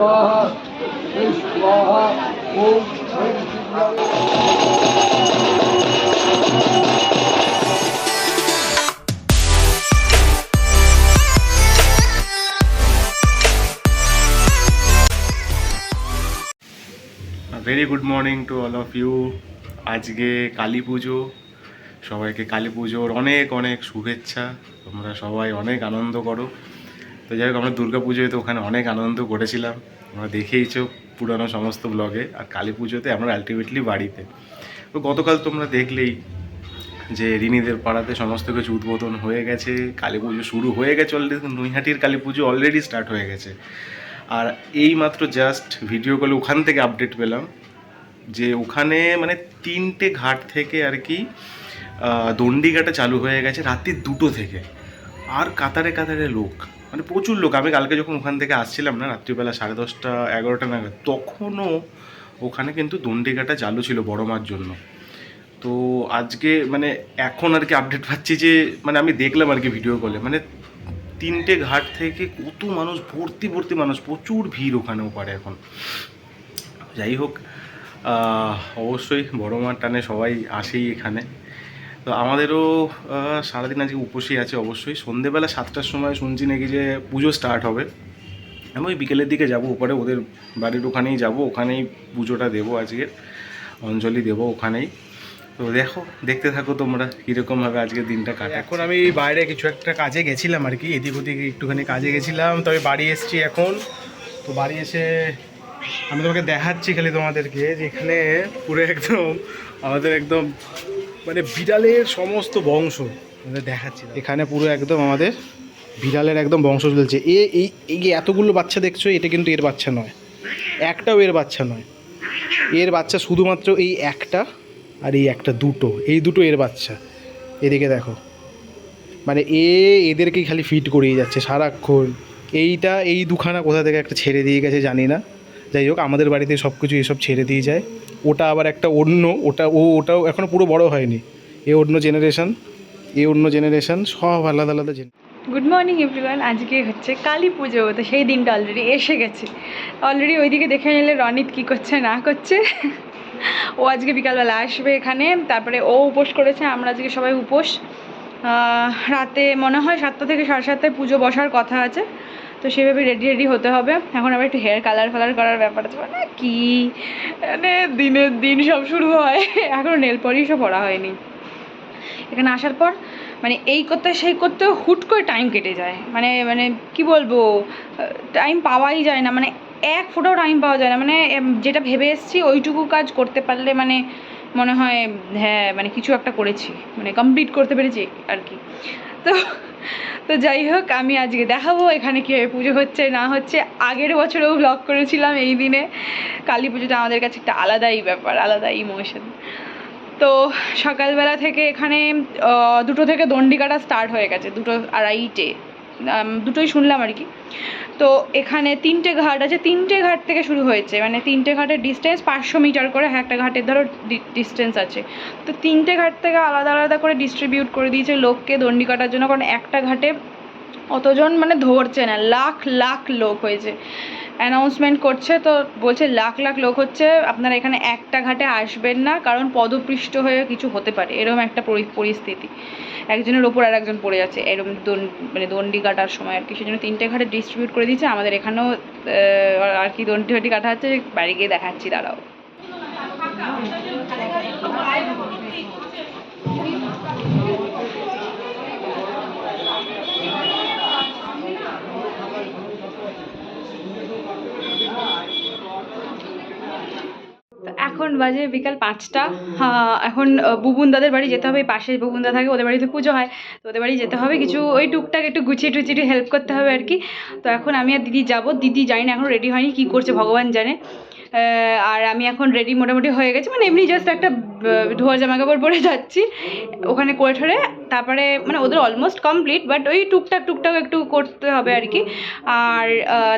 Very good morning to all of you. আজকে কালী পুজো, সবাইকে কালী পুজোর অনেক অনেক শুভেচ্ছা। তোমরা সবাই অনেক আনন্দ করো। তো যাই হোক, আমরা দুর্গা পুজোয় তো ওখানে অনেক আনন্দ করেছিলাম, আমরা দেখেইছো পুরানো সমস্ত ব্লগে। আর কালী পুজোতে আমরা আলটিমেটলি বাড়িতে। তো গতকাল তোমরা দেখলেই যে রিনিদের পাড়াতে সমস্ত কিছু উদ্বোধন হয়ে গেছে, কালী পুজো শুরু হয়ে গেছে অলরেডি। নৈহাটির কালী পুজো অলরেডি স্টার্ট হয়ে গেছে। আর এই মাত্র জাস্ট ভিডিও কলে ওখান থেকে আপডেট পেলাম যে ওখানে মানে 3টে ঘাট থেকে আর কি দণ্ডিঘাটা চালু হয়ে গেছে রাত্রি 2টো থেকে। আর কাতারে কাতারে লোক, মানে প্রচুর লোক। আমি কালকে যখন ওখান থেকে আসছিলাম না, রাত্রিবেলা 10:30 11টা নাগাদ, তখনও ওখানে কিন্তু দণ্ডিঘাটা চালু ছিল বড় মার জন্য। তো আজকে মানে এখন আর কি আপডেট পাচ্ছি যে মানে আমি দেখলাম আর কি ভিডিও কলে, মানে 3টে ঘাট থেকে কত মানুষ, ভর্তি ভর্তি মানুষ, প্রচুর ভিড় ওখানে ওপারে এখন। যাই হোক, অবশ্যই বড় মার টানে সবাই আসেই এখানে। তো আমাদেরও সারাদিন আজকে উপসী আছে অবশ্যই। সন্ধেবেলা 7টার সময় শুনছি নাকি যে পুজো স্টার্ট হবে। আমি ওই বিকেলের দিকে যাব ওপারে, ওদের বাড়ির ওখানেই যাব, ওখানেই পুজোটা দেবো আজকে, অঞ্জলি দেবো ওখানেই। তো দেখো, দেখতে থাকো তোমরা কীরকমভাবে আজকের দিনটা কাটে। এখন আমি বাইরে কিছু একটা কাজে গেছিলাম আর কি, এদিক ওদিক একটুখানি কাজে গেছিলাম, তবে বাড়ি এসেছি এখন। তো বাড়ি এসে আমি তোমাকে দেখাচ্ছি খালি তোমাদেরকে যে এখানে পুরো একদম আমাদের একদম মানে বিড়ালের সমস্ত বংশ আমাদের দেখাচ্ছি। এখানে পুরো একদম আমাদের বিড়ালের একদম বংশ চলছে। এই যে এতগুলো বাচ্চা দেখছো, এটা কিন্তু এর বাচ্চা নয়, একটাও এর বাচ্চা নয়। এর বাচ্চা শুধুমাত্র এই একটা, আর এই একটা, দুটো, এই দুটো এর বাচ্চা। এদিকে দেখো, মানে এদেরকেই খালি ফিট করিয়ে যাচ্ছে সারাক্ষণ। এই দুখানা কোথা থেকে একটা ছেড়ে দিয়ে গেছে জানি না। যাই হোক, আমাদের বাড়িতে সব কিছু এসব ছেড়ে দিয়ে যায়। ওটা আবার একটা অন্য, ওটাও এখনও পুরো বড় হয়নি। অন্য জেনারেশন, সব আলাদা আলাদা গুড মর্নিং এভরিওয়ান। আজকে হচ্ছে কালী পুজো, তো সেই দিনটা অলরেডি এসে গেছে। অলরেডি ওইদিকে দেখে নিলে রনিত কী করছে না করছে। ও আজকে বিকালবেলা আসবে এখানে, তারপরে ও উপোস করেছে, আমরা আজকে সবাই উপোস। রাতে মনে হয় 7টা থেকে 7:30টায় পুজো বসার কথা আছে। তো সেভাবে রেডি হতে হবে। এখন আবার একটু হেয়ার কালার করার ব্যাপার আছে, মানে কি মানে দিনের দিন সব শুরু হয়। এখনও নেল পলিশও পরা হয়নি। এখানে আসার পর মানে এই করতে সেই করতে হুট করে টাইম কেটে যায়, মানে কি বলবো, টাইম পাওয়াই যায় না, মানে এক ফোঁটাও টাইম পাওয়া যায় না। মানে যেটা ভেবে এসেছি ওইটুকু কাজ করতে পারলে মানে মনে হয় হ্যাঁ মানে কিছু একটা করেছি, মানে কমপ্লিট করতে পেরেছি আর কি। তো তো যাই হোক, আমি আজকে দেখাবো এখানে কীভাবে পুজো হচ্ছে না হচ্ছে। আগের বছরেও ব্লগ করেছিলাম এই দিনে। কালী পুজোটা আমাদের কাছে একটা আলাদাই ব্যাপার, আলাদাই ইমোশন। তো সকালবেলা থেকে এখানে 2টো থেকে দণ্ডি কাটা স্টার্ট হয়ে গেছে, 2টো 2:30-টে, দুটোই শুনলাম আর কি। তো এখানে 3টে ঘাট আছে, 3টে ঘাট থেকে শুরু হয়েছে, মানে 3টে ঘাটের ডিস্টেন্স 500 মিটার করে, একটা ঘাটের ধরো ডিস্টেন্স আছে। তো 3টে ঘাট থেকে আলাদা আলাদা করে ডিস্ট্রিবিউট করে দিয়েছে লোককে দণ্ডি কাটার জন্য, কারণ একটা ঘাটে অতজন মানে ধরছে না, লাখ লাখ লোক হয়েছে। অ্যানাউন্সমেন্ট করছে তো বলছে লাখ লাখ লোক হচ্ছে, আপনারা এখানে একটা ঘাটে আসবেন না, কারণ পদপৃষ্ট হয়ে কিছু হতে পারে, এরকম একটা পরিস্থিতি। একজনের ওপর আর একজন পড়ে যাচ্ছে এরকম মানে দণ্ডি কাটার সময় আর কি। সেই জন্য 3টে ঘাটে ডিস্ট্রিবিউট করে দিয়েছে। আমাদের এখানেও আর কি দণ্ডি কাটা হচ্ছে, বাড়ি গিয়ে দেখাচ্ছি, দাঁড়াও। এখন বাজে বিকাল 5টা। এখন বুবুনদাদের বাড়ি যেতে হবে, পাশে বুবুনদা থাকে, ওদের বাড়িতে পুজো হয়, তো ওদের বাড়ি যেতে হবে। কিছু ওই টুকটাক একটু গুছিয়ে টুচিয়ে হেল্প করতে হবে আর কি। তো এখন আমি আর দিদি যাব। দিদি জানি না এখন রেডি হয়নি, কী করছে ভগবান জানে। আর আমি এখন রেডি মোটামুটি হয়ে গেছি, মানে এমনি জাস্ট একটা ধোয়া জামা কাপড় পরে যাচ্ছি ওখানে করে ঠরে। তারপরে মানে ওদের অলমোস্ট কমপ্লিট, বাট ওই টুকটাক একটু করতে হবে আর কি। আর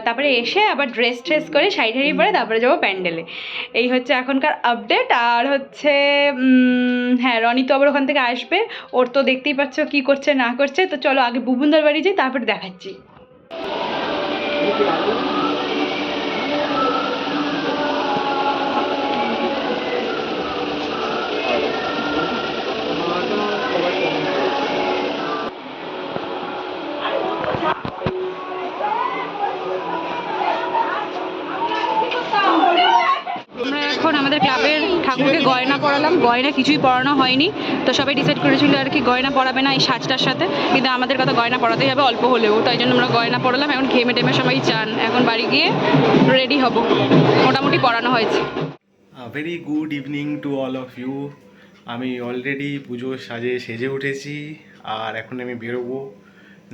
তারপরে এসে আবার ড্রেস করে শাড়ি ঠাড়ি পরে তারপরে যাবো প্যান্ডেলে। এই হচ্ছে এখনকার আপডেট। আর হচ্ছে হ্যাঁ, রনি তো আবার ওখান থেকে আসবে, ওর তো দেখতেই পাচ্ছ কী করছে না করছে। তো চলো আগে বুবুনদার বাড়ি যাই, তারপরে দেখাচ্ছি। এখন আমাদের ক্লাবের ঠাকুরকে গয়না পরালাম, গয়না কিছুই পরানো হয়নি, তো সবাই ডিসাইড করেছিল আর কি গয়না পরাবে না এই সাজটার সাথে, কিন্তু আমাদের কথা গয়না পরাতেই হবে অল্প হলেও, তাই জন্য আমরা গয়না পরালাম। এখন ঘেমে টেমে সবাই চান, এখন বাড়ি গিয়ে রেডি হব, মোটামুটি পরানো হয়েছে। Very good evening to all of you. আমি অলরেডি পুজোর সাজে সেজে উঠেছি, আর এখন আমি বেরোবো,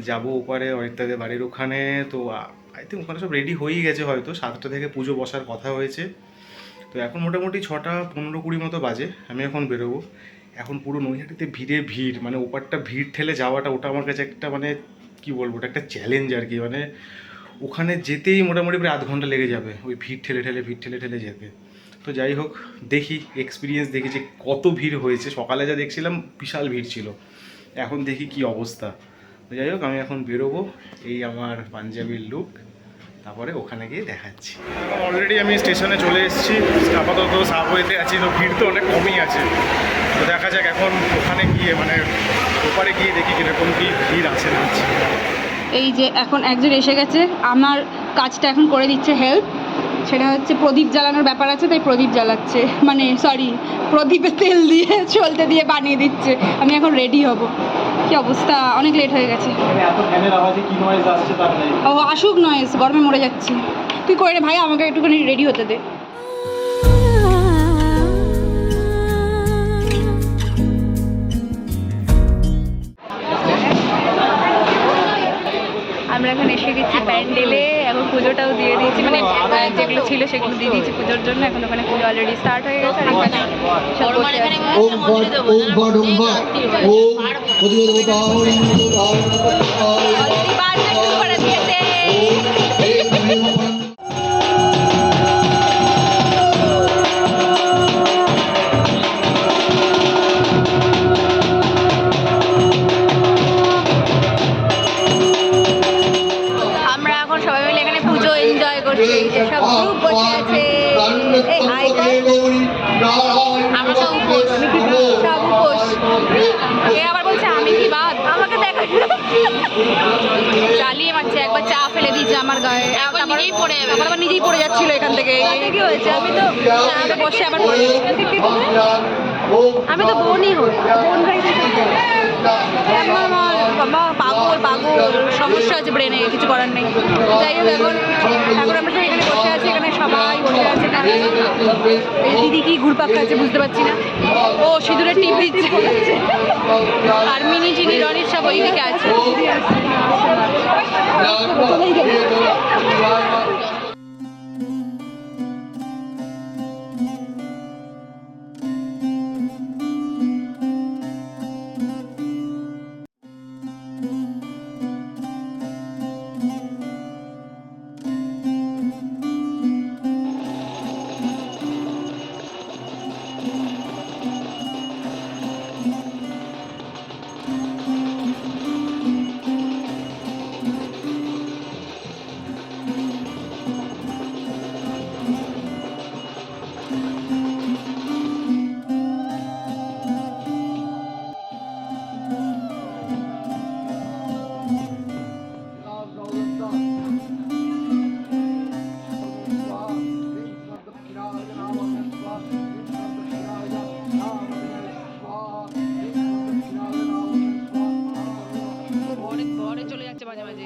যাবো ওপারে অরিত্যাদের বাড়ির ওখানে। তো আই থিঙ্ক ওখানে সব রেডি হয়েই গেছে, হয়তো 7টা থেকে পুজো বসার কথা হয়েছে। তো এখন মোটামুটি 6টা 15-20 মতো বাজে, আমি এখন বেরোবো। এখন পুরো নৈহাটিতে ভিড়, মানে ওপারটা ভিড় ঠেলে যাওয়াটা, ওটা আমার কাছে একটা মানে কি বলবো, ওটা একটা চ্যালেঞ্জ আর কি। মানে ওখানে যেতেই মোটামুটি প্রায় আধ ঘন্টা লেগে যাবে ওই ভিড় ঠেলে যেতে। তো যাই হোক, দেখি এক্সপিরিয়েন্স দেখি যে কত ভিড় হয়েছে। সকালে যা দেখছিলাম বিশাল ভিড় ছিল, এখন দেখি কি অবস্থা। তো যাই হোক, আমি এখন বেরোবো, এই আমার পাঞ্জাবির লুক, তারপরে ওখানে গিয়ে দেখাচ্ছি। অলরেডি আমি স্টেশনে চলে এসেছি, আপাতত সাবওয়েতে আছি, তো ভিড় তো অনেক কমই আছে। তো দেখা যাক এখন ওখানে গিয়ে, মানে ওপারে গিয়ে দেখি কীরকম কী ভিড় আছে না আছে। এই যে এখন একজন এসে গেছে, আমার কাজটা এখন করে দিচ্ছে হেল্প, সেটা হচ্ছে প্রদীপ জ্বালানোর ব্যাপার আছে, তাই প্রদীপ জ্বালাচ্ছে, মানে সরি প্রদীপে তেল দিয়ে চলতে দিয়ে বানিয়ে দিচ্ছে। আমি এখন রেডি হব। কি অবস্থা, অনেক লেট হয়ে গেছে। ও আসুক, নয়েজ, গরমে মরে যাচ্ছি। তুই করে রে ভাই, আমাকে একটুখানি রেডি হতে দে। আমরা এখন এসে গেছি প্যান্ডেলে, এখন পুজোটাও দিয়ে দিয়েছি, মানে যেগুলো ছিল সেগুলো দিয়ে দিয়েছি পুজোর জন্য। এখন ওখানে পুজো অলরেডি স্টার্ট হয়ে গেছে, আর এখানে সব বসে আছে। অলরেডি বাজনা শুরু করে দিয়েছে। আমরা এখন সবাই মিলে এখানে পুজো এনজয় করছি, সব গ্রুপ বসে আছে। এই হাই কর, আমরা সব উপোস, সব উপোস। এ আবার বলছে আমি কি বাদ, আমাকে দেখো চালিয়ে মারছে। একবার চা ফেলে দিয়েছে আমার গায়ে, আবার নিজেই পড়ে যাচ্ছিল এখান থেকে। কি হয়েছে, আমি তো চাতে বসে আবার পড়ে যাচ্ছি। আমি তো বোনই হই, বোন ভাই বাবা, পাগল সমস্যা আছে ব্রেনে, কিছু করার নেই। যাই হোক, এখন আমরা সবাই এখানে বসে আছি, এখানে সবাই বসে আছে। এই দিদি কি ঘুরপাক খাচ্ছে বুঝতে পারছি না। ও সিঁদুরের টিপ দিচ্ছে, আর মিনি চিনি রনির সব ওই দিকে আছে। ঘরে চলে যাচ্ছে মাঝে মাঝে।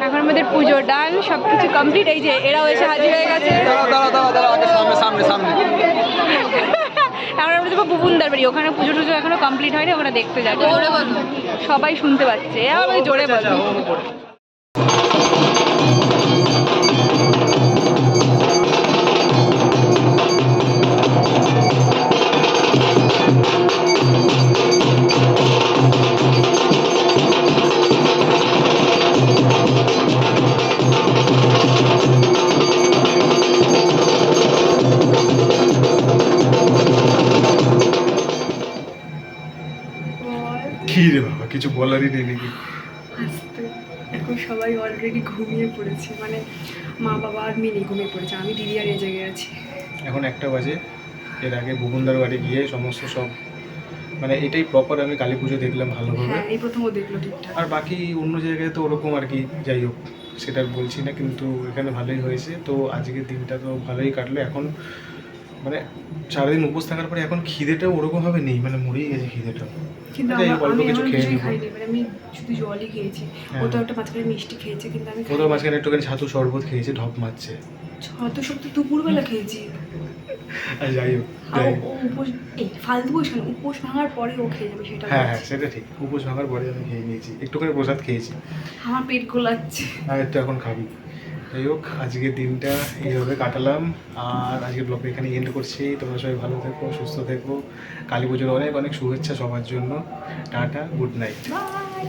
এখন আমাদের পুজো ডান, সবকিছু কমপ্লিট। এই যে এরাও এসে হাজির হয়ে গেছে। এখন আমরা যাবো বুবুনদার বাড়ি, ওখানে পুজো টুজো এখনো কমপ্লিট হয়নি, ওখানে দেখতে যাবো। জোরে বল, সবাই শুনতে পাচ্ছে, আমি জোরে বল। কি রে বাবা, কিছু বলারই নেই নাকি? আস্তে, এখন সবাই অলরেডি ঘুমিয়ে পড়েছে, মানে মা বাবা আর মিনি ঘুমিয়ে পড়েছে, আমি দিদি আর এই জায়গায় আছি। এখন 1টা বাজে। এর আগে ভুবনদার বাড়ি গিয়ে সমস্ত সব মানে এটাই প্রপার আমি কালী পুজো দেখলাম ভালোভাবে। হ্যাঁ এই প্রথম ও দেখলো ঠিকঠাক। আর বাকি অন্য জায়গায় তো ওরকম আর কি, যাই হোক সেটা আর বলছি না, কিন্তু এখানে ভালোই হয়েছে। তো আজকের দিনটা তো ভালোই কাটলো। এখন মানে সারাদিন উপোস থাকার পরে এখন খিদেটাও ওরকমভাবে নেই, মানে মরেই গেছে খিদেটা। কিন্তু যাই হোক, অল্প আমি কিছু এমন খেয়ে কিছুই নেবো। খাইনি, মানে আমি শুধু জলই খেয়েছি। হ্যাঁ। ও তো একটা মাঝখানে মিষ্টি খেয়েছে কিন্তু আমি কোথাও মাঝখানে একটুখানি ছাতু শরবত খেয়েছে, ঢপ মারছে। হয়তো সব তো দুপুরবেলা খেয়েছি। আর যাই হোক, আর যাই হোক। ও উপোস এই ফালতু বসে না, উপোস ভাঙার পরে ও খেয়ে যাবে সেটা হ্যাঁ হ্যাঁ, বলছি। সেটা ঠিক। উপোস ভাঙার পরে আমি খেয়ে নিয়েছি, একটুখানি প্রসাদ খেয়েছি। আমার পেট গোলাচ্ছে। আর একটু এখন খাবি। যাই হোক, আজকের দিনটা এইভাবে কাটালাম। আর আজকের ব্লগটা এখানে এন্ড করছি। তোমরা সবাই ভালো থেকো, সুস্থ থেকো। কালী পুজোর অনেক অনেক শুভেচ্ছা সবার জন্য। Tata, good night. বাই।